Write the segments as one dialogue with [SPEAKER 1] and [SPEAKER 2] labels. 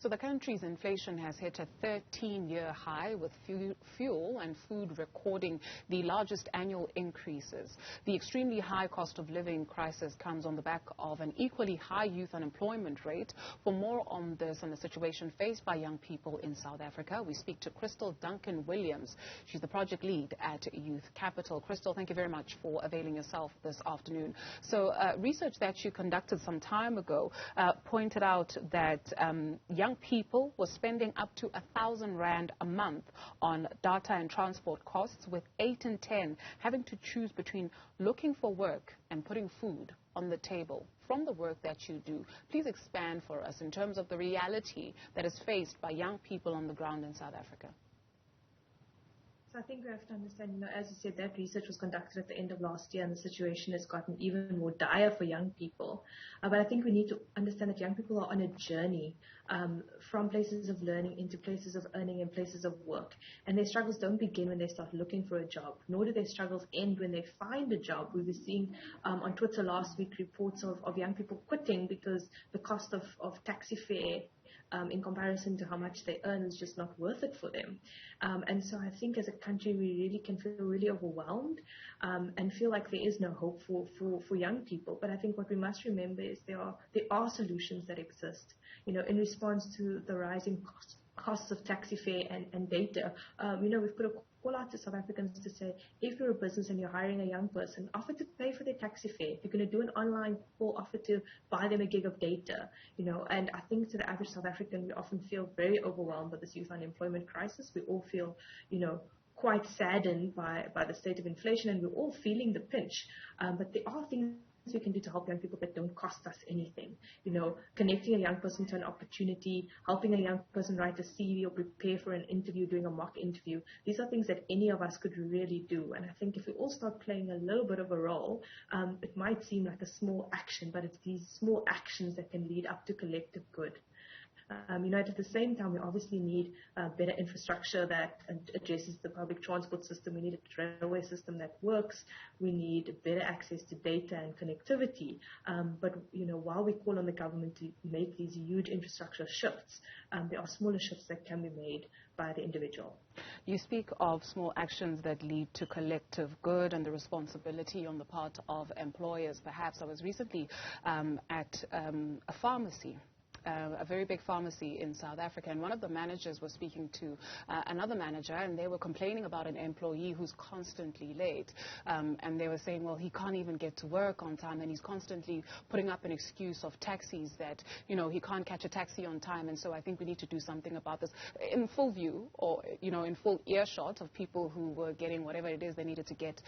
[SPEAKER 1] So the country's inflation has hit a 13-year high, with fuel and food recording the largest annual increases. The extremely high cost of living crisis comes on the back of an equally high youth unemployment rate. For more on this and the situation faced by young people in South Africa, we speak to Kristal Duncan Williams. She's the project lead at Youth Capital. Kristal, thank you very much for availing yourself this afternoon. So research that you conducted some time ago pointed out that young people were spending up to R1,000 a month on data and transport costs, with 8 in 10 having to choose between looking for work and putting food on the table from the work that you do. Please expand for us in terms of the reality that is faced by young people on the ground in South Africa.
[SPEAKER 2] So I think we have to understand, as you said, that research was conducted at the end of last year, and the situation has gotten even more dire for young people. But I think we need to understand that young people are on a journey from places of learning into places of earning and places of work. And their struggles don't begin when they start looking for a job, nor do their struggles end when they find a job. We were seeing on Twitter last week reports of young people quitting because the cost of taxi fare in comparison to how much they earn is just not worth it for them. And so I think as a country we really can feel really overwhelmed and feel like there is no hope for young people. But I think what we must remember is there are solutions that exist. You know, in response to the rising costs of taxi fare and data, we've put a call out to South Africans to say, if you're a business and you're hiring a young person, offer to pay for their taxi fare. If you're going to do an online call, offer to buy them a gig of data. And I think to the average South African, we often feel very overwhelmed by this youth unemployment crisis. We all feel, quite saddened by the state of inflation, and we're all feeling the pinch. But there are things we can do to help young people that don't cost us anything. Connecting a young person to an opportunity, helping a young person write a CV or prepare for an interview, doing a mock interview. These are things that any of us could really do. And I think if we all start playing a little bit of a role, it might seem like a small action, but it's these small actions that can lead up to collective good. At the same time, we obviously need better infrastructure that addresses the public transport system. We need a railway system that works. We need better access to data and connectivity. But while we call on the government to make these huge infrastructure shifts, there are smaller shifts that can be made by the individual.
[SPEAKER 1] You speak of small actions that lead to collective good and the responsibility on the part of employers. Perhaps I was recently at a pharmacy, a very big pharmacy in South Africa, and one of the managers was speaking to another manager, and they were complaining about an employee who's constantly late, and they were saying, well, he can't even get to work on time, and he's constantly putting up an excuse of taxis that, he can't catch a taxi on time. And so I think we need to do something about this in full view, or, in full earshot of people who were getting whatever it is they needed to get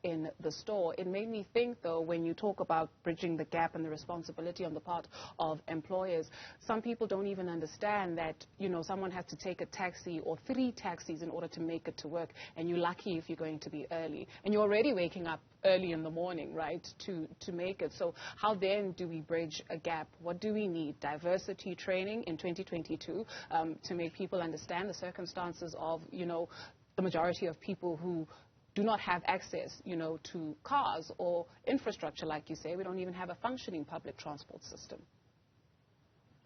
[SPEAKER 1] in the store. It made me think, though, when you talk about bridging the gap and the responsibility on the part of employers, some people don't even understand that, someone has to take a taxi or 3 taxis in order to make it to work, and you're lucky if you're going to be early. And you're already waking up early in the morning, right, to make it. So how then do we bridge a gap? What do we need? Diversity training in 2022 to make people understand the circumstances of, the majority of people who do not have access, to cars or infrastructure, like you say. We don't even have a functioning public transport system.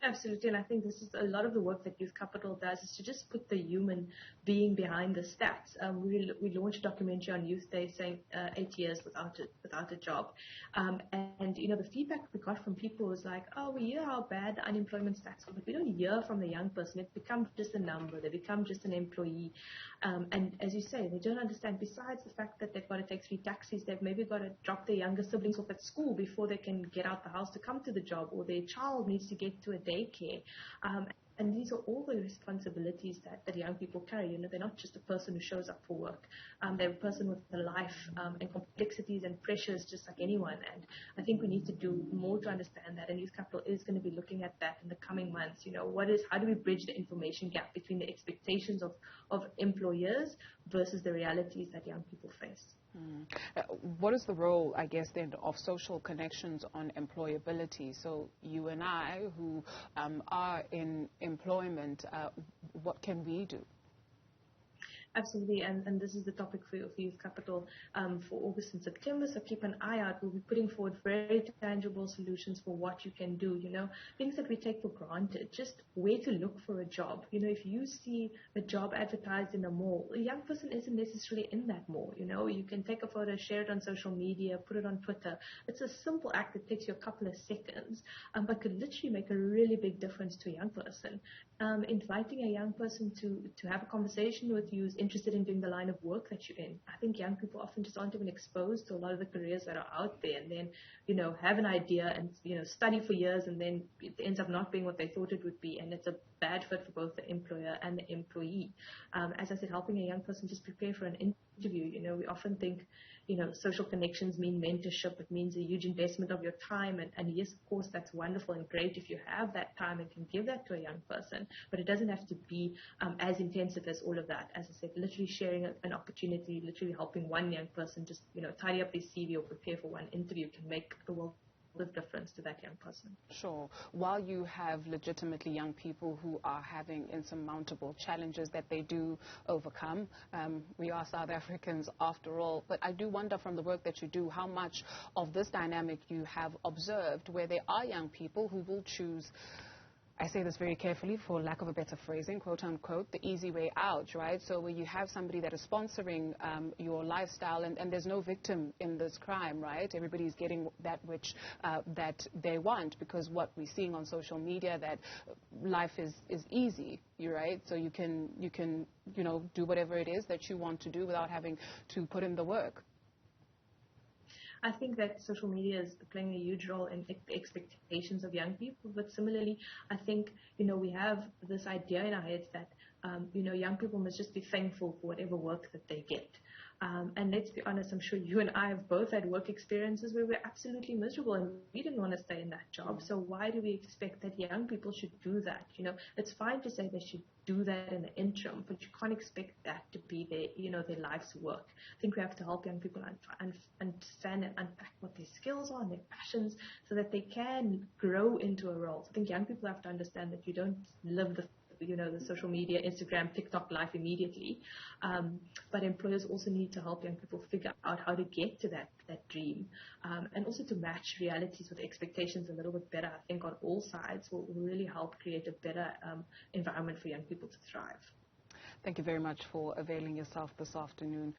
[SPEAKER 2] Absolutely, and I think this is a lot of the work that Youth Capital does, is to just put the human being behind the stats. We launched a documentary on Youth Day saying 8 years without a job, and the feedback we got from people was like, oh, we hear how bad the unemployment stats are, but we don't hear from the young person. It becomes just a number. They become just an employee, and as you say, they don't understand. Besides the fact that they've got to take 3 taxis, they've maybe got to drop their younger siblings off at school before they can get out the house to come to the job, or their child needs to get to a daycare. And these are all the responsibilities that young people carry. They're not just a person who shows up for work. They're a person with a life and complexities and pressures just like anyone. And I think we need to do more to understand that. And Youth Capital is going to be looking at that in the coming months. How do we bridge the information gap between the expectations of employers versus the realities that young people face?
[SPEAKER 1] What is the role, I guess, then, of social connections on employability? So you and I, who are in employment, what can we do?
[SPEAKER 2] Absolutely, and this is the topic for Youth Capital for August and September, so keep an eye out. We'll be putting forward very tangible solutions for what you can do, things that we take for granted, just where to look for a job. If you see a job advertised in a mall, a young person isn't necessarily in that mall, you can take a photo, share it on social media, put it on Twitter. It's a simple act that takes you a couple of seconds, but could literally make a really big difference to a young person. Inviting a young person to have a conversation with you who's interested in doing the line of work that you're in. I think young people often just aren't even exposed to a lot of the careers that are out there, and then, have an idea and, study for years, and then it ends up not being what they thought it would be, and it's a bad fit for both the employer and the employee. As I said, helping a young person just prepare for an interview. We often think, social connections mean mentorship. It means a huge investment of your time. And yes, of course, that's wonderful and great if you have that time and can give that to a young person. But it doesn't have to be as intensive as all of that. As I said, literally sharing an opportunity, literally helping one young person just, tidy up their CV or prepare for one interview can make a world of difference to that young person.
[SPEAKER 1] Sure. While you have legitimately young people who are having insurmountable challenges that they do overcome, we are South Africans after all, but I do wonder from the work that you do how much of this dynamic you have observed where there are young people who will choose, I say this very carefully for lack of a better phrasing, quote unquote, the easy way out, right? So where you have somebody that is sponsoring your lifestyle and there's no victim in this crime, right? Everybody's getting that which that they want, because what we're seeing on social media, that life is easy, right? So you can do whatever it is that you want to do without having to put in the work.
[SPEAKER 2] I think that social media is playing a huge role in the expectations of young people. But similarly, I think, we have this idea in our heads that, young people must just be thankful for whatever work that they get. And let's be honest, I'm sure you and I have both had work experiences where we're absolutely miserable and we didn't want to stay in that job. So why do we expect that young people should do that? It's fine to say they should do that in the interim, but you can't expect that to be their life's work. I think we have to help young people understand and unpack what their skills are and their passions so that they can grow into a role. So I think young people have to understand that you don't live the social media, Instagram, TikTok life immediately. But employers also need to help young people figure out how to get to that dream. And also to match realities with expectations a little bit better, I think on all sides will really help create a better environment for young people to thrive.
[SPEAKER 1] Thank you very much for availing yourself this afternoon.